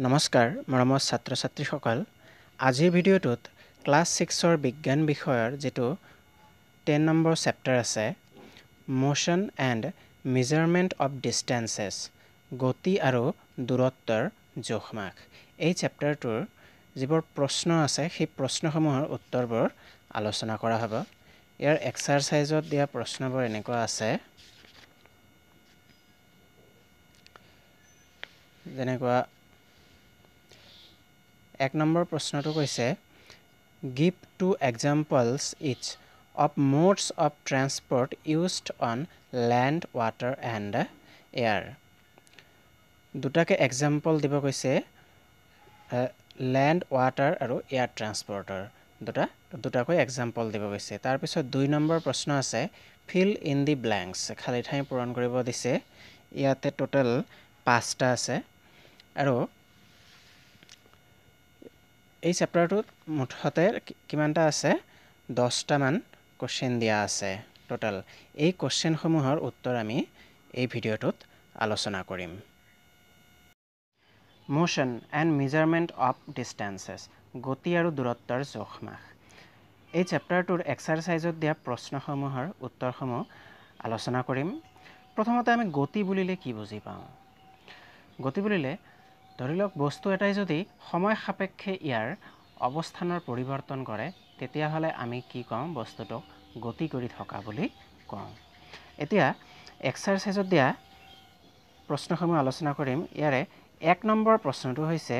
নমস্কাৰ মৰমৰ ছাত্ৰ ছাত্ৰীসকল আজিৰ ভিডিঅ'টোত ক্লাছ 6ৰ বিজ্ঞান বিষয়ৰ যেটো 10 নম্বৰ চেপ্টাৰ আছে মোশন এণ্ড মেজাৰমেণ্ট অফ ডিষ্টেন্সেছ গতি আৰু দূৰত্বৰ জোখমাখ এই চেপ্টাৰটোৰ যিবোৰ প্ৰশ্ন আছে সেই প্ৰশ্নসমূহৰ উত্তৰবোৰ আলোচনা কৰা হ'ব ইয়াৰ এক্সাৰসাইজত দিয়া প্ৰশ্নবোৰ এনেকুৱা আছে যেনেকুৱা 1 নম্বৰ প্ৰশ্নটো কৈছে Give two examples each of modes of transport used on land, water and air. দুটাকে example দিব কৈছে land, water আৰু air transporter. দুটাকৈ example দিব কৈছে. তাৰ পিছত 2 নম্বৰ প্ৰশ্ন আছে fill in the blanks. খালি ঠাই পূৰণ কৰিব দিছে. ইয়াতে total 5টা আছে আৰু এই চেপ্টাৰটোত মুঠতে কিমানটা আছে 10টা মান কোশ্চেন দিয়া আছে টোটাল এই কোশ্চেনসমূহৰ উত্তৰ আমি এই ভিডিঅ'টোত আলোচনা কৰিম মোশন এণ্ড মেজাৰমেণ্ট অফ ডিষ্টেন্সেছ গতি আৰু দূৰত্বৰ জোখমাখ এই চেপ্টাৰটোৰ এক্সাৰসাইজত দিয়া প্ৰশ্নসমূহৰ উত্তৰসমূহ আলোচনা কৰিম প্ৰথমতে আমি গতি বুলিলে কি বুজি পাওঁ গতি বুলিলে ধৰি লওক বস্তু এটাই যদি সময় সাপেক্ষে ইয়াৰ অৱস্থানৰ পৰিৱৰ্তন কৰে তেতিয়া হলে আমি কি কওঁ বস্তুটো গতি কৰি থকা বুলি কওঁ এতিয়া এক্সাৰসাইজত দিয়া প্ৰশ্নসমূহ আলোচনা কৰিম ইয়াৰে 1 নম্বৰ প্ৰশ্নটো হৈছে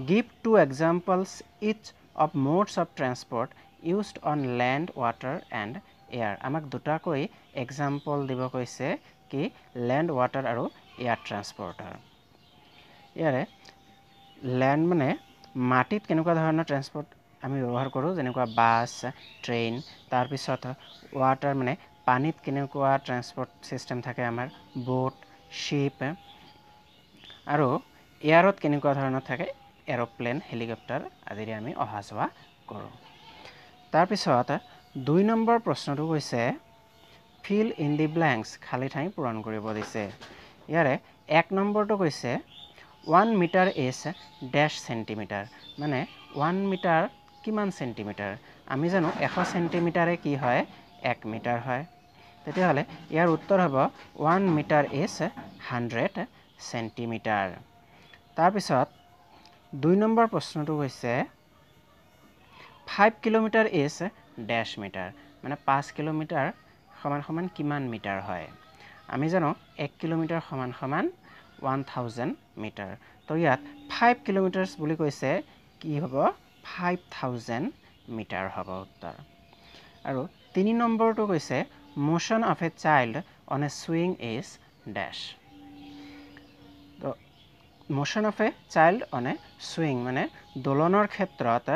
Give two examples each of modes of transport used on land, water and air আমাক দুটাকৈ এক্সাম্পল দিব কৈছে কি land, water আৰু air transporter ইয়াৰে ল্যান্ড মানে মাটিত কেনেকুৱা ধৰণৰ ট্ৰান্সপোৰ্ট আমি ব্যৱহাৰ কৰোঁ যেনেকুৱা বাছ ট্ৰেইন তাৰ পিছত ওৱাটাৰ মানে পানীত কেনেকুৱা ট্ৰান্সপোৰ্ট সিস্টেম থাকে আমাৰ বোট শিপ আৰু এয়াৰত কেনেকুৱা ধৰণৰ থাকে এৰোপ্লেন হেলিকপ্টাৰ আদিৰে আমি অহা যোৱা কৰোঁ তাৰ পিছত 2 নম্বৰ প্ৰশ্নটো কৈছে fill in the blanks খালি ঠাই পূৰণ কৰিব দিছে ইয়াৰে 1 নম্বৰটো কৈছে 1 meter is dash centimeter মানে 1 meter কিমান সেন্টিমিটাৰ আমি জানো 100 সেন্টিমিটাৰে কি হয় 1 মিটাৰ হয় তেতিয়া হলে ইয়াৰ উত্তৰ হ'ব 1 meter is 100 সেন্টিমিটাৰ তাৰ পিছত 2 নম্বৰ প্ৰশ্নটো হৈছে 5 kilometer is dash meter মানে 5 কিলোমিটাৰ সমান সমান কিমান মিটাৰ হয় আমি জানো 1 কিলোমিটাৰ সমান সমান 1000 মিটাৰ তো ইয়াত 5 কিলোমিটাৰছ বুলি কৈছে কি হ'ব 5000 মিটাৰ হ'ব উত্তৰ আৰু 3 নম্বৰটো কৈছে motion of a child on a swing is dash তো motion of a child on a swing মানে দোলনৰ ক্ষেত্ৰত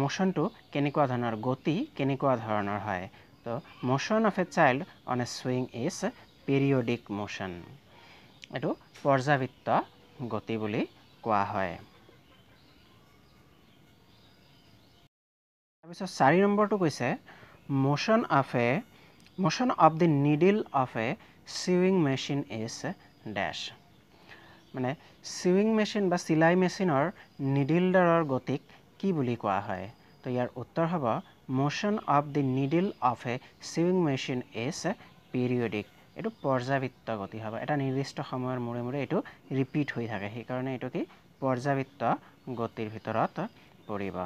মোশনটো কেনেকুৱা ধৰণৰ গতি কেনেকুৱা ধৰণৰ হয় তো motion of a child on a swing is periodic motion এটো পৰ্যাবৃত্ত গতি বুলি কোৱা হয় তাৰপিছত 4 নম্বৰটো কৈছে motion of the needle of a sewing machine is dash মানে sewing machine বা চিলাই মেচিনৰ নিডলডালৰ গতিক কি বুলি কোৱা হয় তো ইয়াৰ উত্তৰ হ'ব motion of the needle of a sewing machine is periodic এটো পৰ্যাবৃত্ত গতি হ'ব এটা নিৰ্দিষ্ট সময়ৰ মূৰে মূৰে এটো ৰিপিট হৈ থাকে সেই কাৰণে এটো কি পৰ্যাবৃত্ত গতিৰ ভিতৰত পৰিব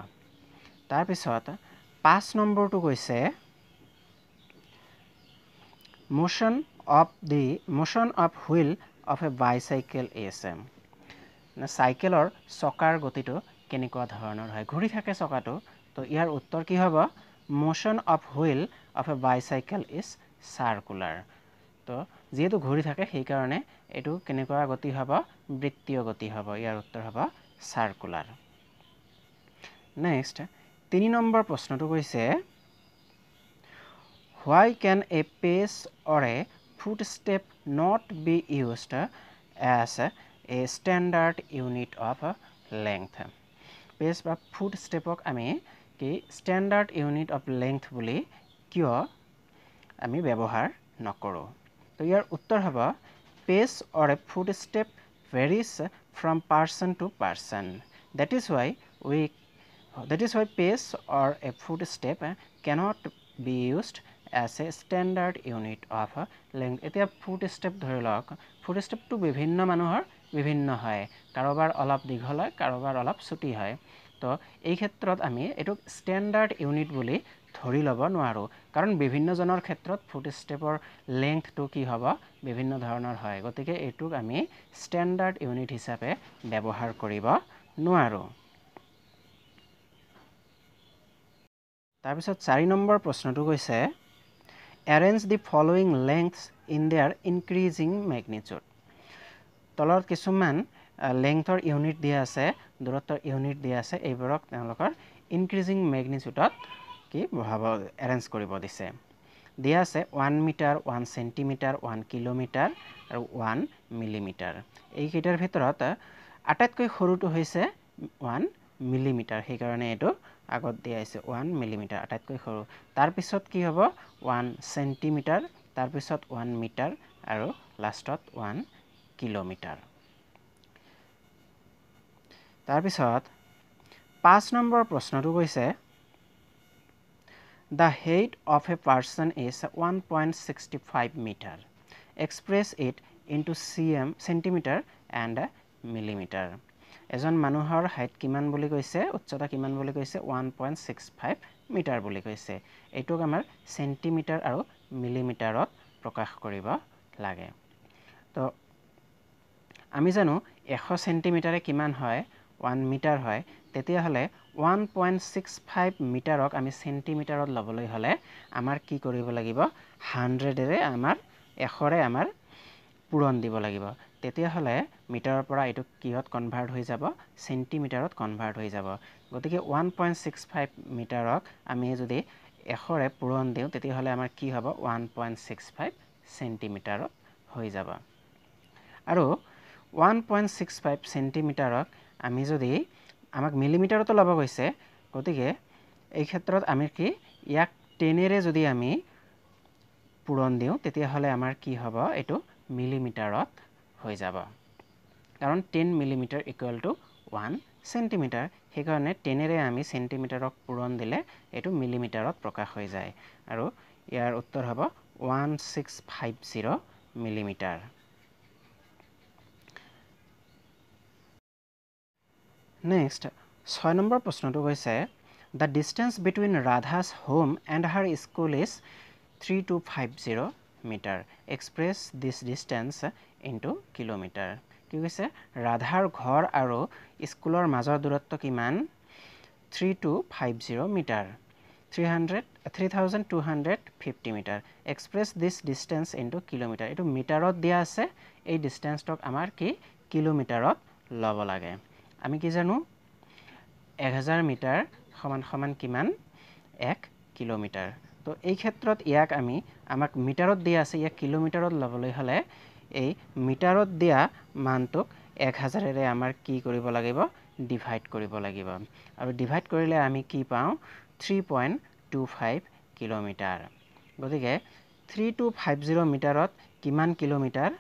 তাৰ পিছত 5 নম্বৰটো কৈছে motion of wheel of a bicycle is না সাইকেলৰ চকাৰ গতিটো কেনেকুৱা ধৰণৰ হয় ঘূৰি থাকে চকাটো তো ইয়াৰ উত্তৰ কি হ'ব motion of wheel of a bicycle is circular তো যেহেতু ঘূৰি থাকে সেই কাৰণে এটো কেনেকুৱা গতি হ'ব বৃত্তীয় গতি হ'ব ইয়াৰ উত্তৰ হ'ব সাৰ্কুলাৰ নেক্সট 3 নম্বৰ প্ৰশ্নটো কৈছে why can a pace or a footstep not be used as a standard unit of length pace বা footstepক আমি কি standard unit of length বুলি কিয় আমি ব্যৱহাৰ নকৰো তো ইয়াৰ উত্তৰ হ'ব pace or a footstep varies from person to person. That is why pace or a footstep cannot be used as a standard unit of length. এতিয়া footstep ধৰি লওক footstepটো বিভিন্ন মানুহৰ বিভিন্ন হয়, কাৰোবাৰ অলপ দীঘল হয়, কাৰোবাৰ অলপ চুটি হয়। তো এই ক্ষেত্ৰত আমি এইটো ষ্টেণ্ডাৰ্ড ইউনিট বুলি ধৰি ল'ব নোৱাৰোঁ, কাৰণ বিভিন্নজনৰ ক্ষেত্ৰত ফুটষ্টেপৰ লেংথটো কি হ'ব বিভিন্ন ধৰণৰ হয়, গতিকে এইটোক আমি ষ্টেণ্ডাৰ্ড ইউনিট হিচাপে ব্যৱহাৰ কৰিব নোৱাৰোঁ। তাৰপিছত 4 নম্বৰ প্ৰশ্নটো কৈছে arrange the following lengths in their increasing magnitude. তলত কিছুমান লেংথৰ ইউনিট দিয়া আছে, দূৰত্বৰ ইউনিট দিয়া আছে, এইবোৰক তেওঁলোকৰ ইনক্ৰিজিং মেগনিটিউডত কি বহাব এৰেঞ্জ কৰিব দিছে। দিয়া আছে 1 মিটাৰ, 1 চেণ্টিমিটাৰ, 1 কিলোমিটাৰ আৰু 1 মিলিমিটাৰ। এইকেইটাৰ ভিতৰত আটাইতকৈ সৰুটো হৈছে 1 মিলিমিটাৰ, সেইকাৰণে এইটো আগত দিয়া আছে 1 মিলিমিটাৰ আটাইতকৈ সৰু। তাৰপিছত কি হ'ব 1 চেণ্টিমিটাৰ, তাৰপিছত 1 মিটাৰ আৰু লাষ্টত 1 কিলোমিটাৰ। তাৰপিছত 5 নম্বৰ প্ৰশ্নটো কৈছে The height of a person is 1.65 meter. Express it into centimeter and millimeter. এজন মানুহৰ হাইট কিমান বুলি কৈছে, উচ্চতা কিমান বুলি কৈছে 1.65 মিটাৰ বুলি কৈছে। এইটোক আমাৰ চেণ্টিমিটাৰ আৰু মিলিমিটাৰত প্ৰকাশ কৰিব লাগে। তো আমি জানো 100 চেণ্টিমিটাৰে কিমান হয় 1 মিটাৰ হয়, তেতিয়াহ'লে 1.65 মিটাৰক আমি চেণ্টিমিটাৰত ল'বলৈ হ'লে আমাৰ কি কৰিব লাগিব 100ৰে আমাৰ 100ৰে আমাৰ পূৰণ দিব লাগিব, তেতিয়াহ'লে মিটাৰৰ পৰা এইটো কিহত কনভাৰ্ট হৈ যাব চেণ্টিমিটাৰত কনভাৰ্ট হৈ যাব। গতিকে 1.65 মিটাৰক আমি যদি 100ৰে পূৰণ দিওঁ তেতিয়াহ'লে আমাৰ কি হ'ব 1.65 চেণ্টিমিটাৰত হৈ যাব। আৰু 1.65 চেণ্টিমিটাৰক আমি যদি আমাক মিলিমিটাৰতো ল'ব কৈছে, গতিকে এই ক্ষেত্ৰত আমি কি ইয়াক 10ৰে যদি আমি পূৰণ দিওঁ তেতিয়াহ'লে আমাৰ কি হ'ব এইটো মিলিমিটাৰত হৈ যাব, কাৰণ 10 মিলিমিটাৰ ইকুৱেল টু 1 চেণ্টিমিটাৰ, সেইকাৰণে 10ৰে আমি চেণ্টিমিটাৰক পূৰণ দিলে এইটো মিলিমিটাৰত প্ৰকাশ হৈ যায়, আৰু ইয়াৰ উত্তৰ হ'ব 1650 মিলিমিটাৰ। নেক্সট 6 নম্বৰ প্ৰশ্নটো কৈছে The distance between Radha's home and her school is 3250 meter. Express this distance into kilometer. কি কৈছে ৰাধাৰ ঘৰ আৰু স্কুলৰ মাজৰ দূৰত্ব কিমান 3250 metre 3250 metre. Express this distance into kilometer. এইটো মিটাৰত দিয়া আছে, এই ডিষ্টেঞ্চটোক আমাৰ কি কিলোমিটাৰত ল'ব লাগে। আমি কি জানো 1000 মিটাৰ সমান সমান কিমান 1 কিলোমিটাৰ। তো এই ক্ষেত্ৰত ইয়াক আমাক মিটাৰত দিয়া আছে, ইয়াক কিলোমিটাৰত ল'বলৈ হ'লে এই মিটাৰত দিয়া মানটোক 1000ৰে আমাৰ কি কৰিব লাগিব ডিভাইড কৰিব লাগিব, আৰু ডিভাইড কৰিলে আমি কি পাওঁ 3.25 কিলোমিটাৰ। গতিকে 3250 মিটাৰত কিমান কিলোমিটাৰ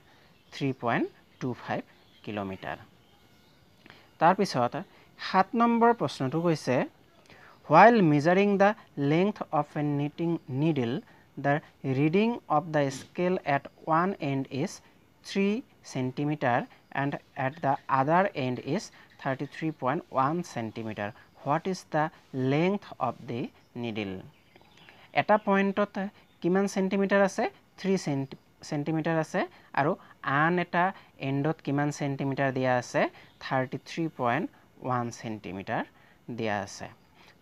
3.25 কিলোমিটাৰ। তাৰপিছত 7 নম্বৰ প্ৰশ্নটো কৈছে While measuring the length of a knitting needle, the reading of the scale at one end is 3 centimeter and at the other end is 33.1 centimeter. What is the length of the needle? এটা পইণ্টত কিমান centimetre আছে 3 centimetre আছে, আৰু আন এটা এণ্ডত কিমান centimetre দিয়া আছে 33.1 চেণ্টিমিটাৰ দিয়া আছে।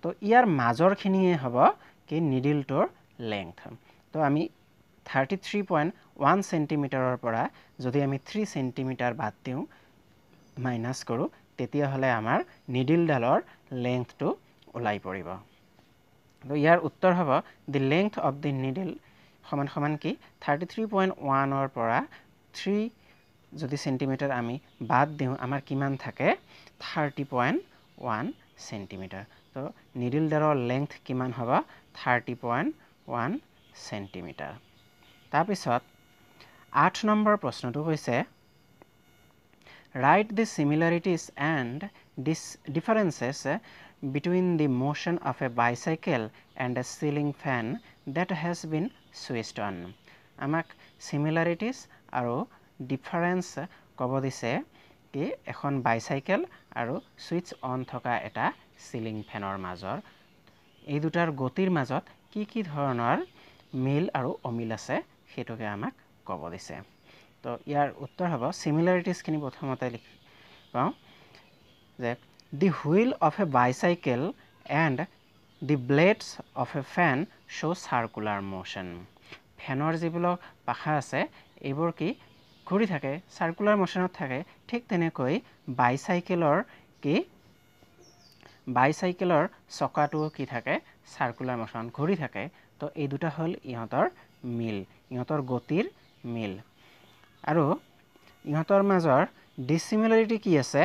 তো ইয়াৰ মাজৰখিনিয়ে হ'ব কি নিডিলটোৰ লেংথ। তো আমি 33.1 চেণ্টিমিটাৰৰ পৰা যদি আমি 3 চেণ্টিমিটাৰ বাদ দিওঁ মাইনাছ কৰোঁ, তেতিয়াহ'লে আমাৰ নিডিলডালৰ লেংথটো ওলাই পৰিব। তো ইয়াৰ উত্তৰ হ'ব দি লেংথ অফ দি নিডিল সমান সমান কি 33.1ৰ পৰা 3 যদি চেণ্টিমিটাৰ আমি বাদ দিওঁ আমাৰ কিমান থাকে 30.1 চেণ্টিমিটাৰ। তো নিডিলডালৰ লেংথ কিমান হ'ব 30.1 চেণ্টিমিটাৰ। তাৰপিছত 8 নম্বৰ প্ৰশ্নটো হৈছে Write the similarities and differences between the motion of a bicycle and a ceiling fan that has been switched on. আমাক similarities আৰু difference ক'ব দিছে কি এখন bicycle আৰু switch on থকা এটা ceiling fanৰ মাজৰ এই দুটাৰ গতিৰ মাজত কি ধৰণৰ মিল আৰু অমিল আছে হেতুকে আমাক ক'ব দিছে তো ইয়াৰ উত্তৰ হ'ব similarities খিনি প্ৰথমতে লিখি পাওঁ যে the wheel of a bicycle and the blades of a fan show circular motion. ফেনৰ যিবিলাক পাখা আছে এইবোৰ কি ঘূৰি থাকে সাৰ্কুলাৰ মোশনত থাকে ঠিক তেনেকৈ বাইসাইকেলৰ চকাটো কি থাকে সাৰ্কুলাৰ মোশন ঘূৰি থাকে তো এই দুটা হল ইহঁতৰ মিল ইহঁতৰ গতিৰ মিল আৰু ইহঁতৰ মাজৰ ডিসিমিলাৰিটি কি আছে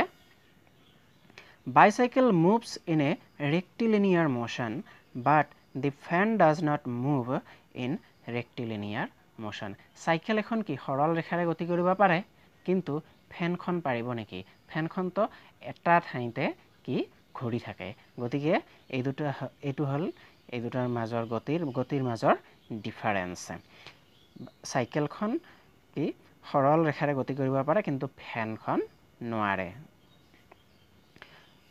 Bicycle moves in a rectilinear motion but the fan does not move in rectilinear motion. Cycle এখন কি সৰল ৰেখাৰে গতি কৰিব পাৰে কিন্তু ফেনখন পাৰিব নেকি ফেনখন তো এটা ঠাইতে কি ঘূৰি থাকে গতিকে এইটো হল এই দুটাৰ মাজৰ গতিৰ মাজৰ ডিফাৰেন্স সাইকেলখন কি সৰল ৰেখাৰে গতি কৰিব পাৰে কিন্তু ফেনখন নোৱাৰে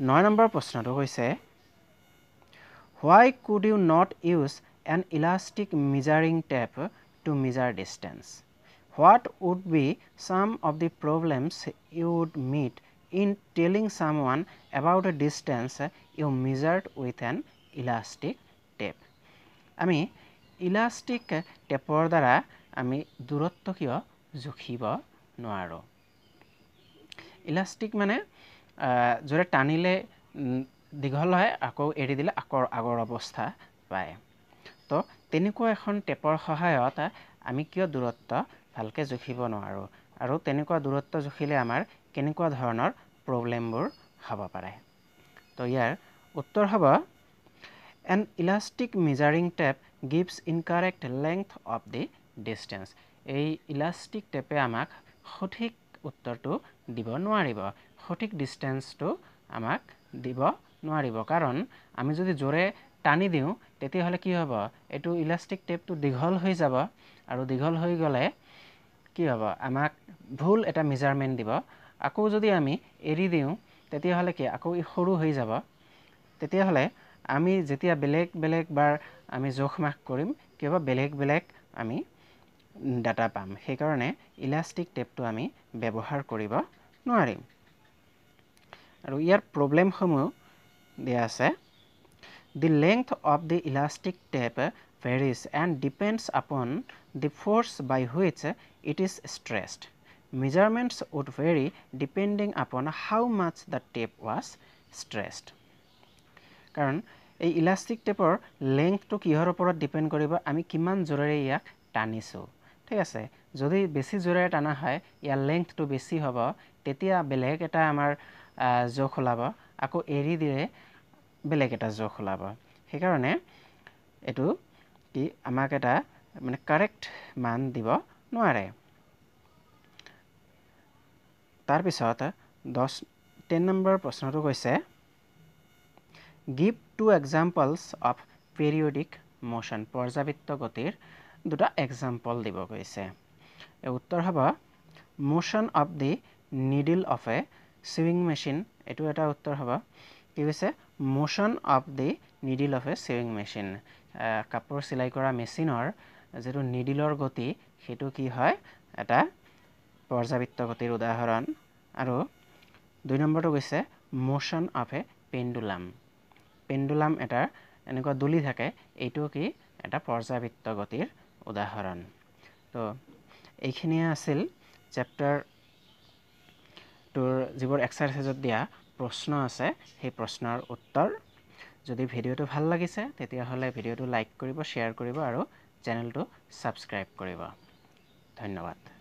9 নম্বৰ প্ৰশ্নটো হৈছে Why could you not use an elastic measuring tape to measure distance? What would be some of the problems you would meet in telling someone about a distance you measured with an elastic tape? আমি elastic tapeৰ দ্বাৰা আমি দূৰত্ব কিয় জুখিব নোৱাৰো elastic মানে জোৰে টানিলে দীঘল হয় আকৌ এৰি দিলে আগৰ অৱস্থা পায় তো তেনেকুৱা এখন টেপৰ সহায়ত আমি কিয় দূৰত্ব ভালকে জুখিব নোৱাৰো আৰু তেনেকুৱা দূৰত্ব জুখিলে আমাৰ কেনেকুৱা ধৰণৰ প্ৰবলেমবোৰ হ'ব পাৰে তো ইয়াৰ উত্তৰ হ'ব An elastic measuring tape gives incorrect length of the distance. এই ইলাষ্টিক টেপে আমাক সঠিক উত্তৰটো দিব নোৱাৰিব সঠিক ডিসটেন্সটো আমাক দিব নোৱাৰিব কাৰণ আমি যদি জোৰে টানি দিও তেতিয়া হলে কি হ'ব এটো ইলাষ্টিক টেপটো দীঘল হৈ যাব আৰু দীঘল হৈ গলে কি হ'ব আমাক ভুল এটা মেজাৰমেন্ট দিব আকৌ যদি আমি এৰি দিও তেতিয়া হলে কি আকৌ সৰু হৈ যাব তেতিয়া হলে আমি যেতিয়া বেলেগ বাৰ আমি জোখ মাখ কৰিম কিবা বেলেগ আমি ডাটা পাম সেই কাৰণে ইলাষ্টিক টেপটো আমি ব্যৱহাৰ কৰিব নোৱাৰিম আৰু ইয়াৰ প্ৰবলেম সমূহ দিয়া আছে The length of the elastic tape varies and depends upon the force by which it is stressed. Measurements would vary depending upon how much the tape was stressed. কাৰণ এই ইলাষ্টিক টেপৰ লেংথটো কিহৰ ওপৰত ডিপেন্ড কৰিব আমি কিমান জোৰেৰে ইয়াক টানিছো ঠিক আছে যদি বেছি জোৰেৰে টানা হয় ইয়াৰ লেংথটো বেছি হ'ব তেতিয়া বেলেগ এটা আমাৰ জোখ ওলাব আকৌ এৰি দিলে বেলেগ এটা জোখ ওলাব সেই কাৰণে এটো কি আমাক এটা মানে কাৰেক্ট মান দিব নোৱাৰে তাৰ পিছত 10 নম্বৰ প্ৰশ্নটো কৈছে Give two examples of periodic motion পৰ্যাবৃত্ত গতিৰ দুটা এক্সাম্পল দিব কৈছে এই উত্তৰ হ'ব motion of the needle of a sewing machine এটো এটা উত্তৰ হ'ব কি কৈছে motion of the needle of a sewing machine কাপোৰ সিলাই কৰা মেচিনৰ যেটো নিডিলৰ গতি হেতু কি হয় এটা পৰ্যাবৃত্ত গতিৰ উদাহৰণ আৰু 2 নম্বৰটো কৈছে motion of a pendulum এটা এনেকুৱা দুলি থাকে এইটো কি এটা পৰ্যাবৃত্ত গতিৰ উদাহৰণ তো এইখিনি আছিল চেপ্টাৰ তোৰ যিবোৰ এক্সাৰসাইজত দিয়া প্ৰশ্ন আছে সেই প্ৰশ্নৰ উত্তৰ যদি ভিডিওটো ভাল লাগিছে তেতিয়া হলে ভিডিওটো লাইক কৰিব শেয়াৰ কৰিব আৰু চেনেলটো সাবস্ক্ৰাইব কৰিব ধন্যবাদ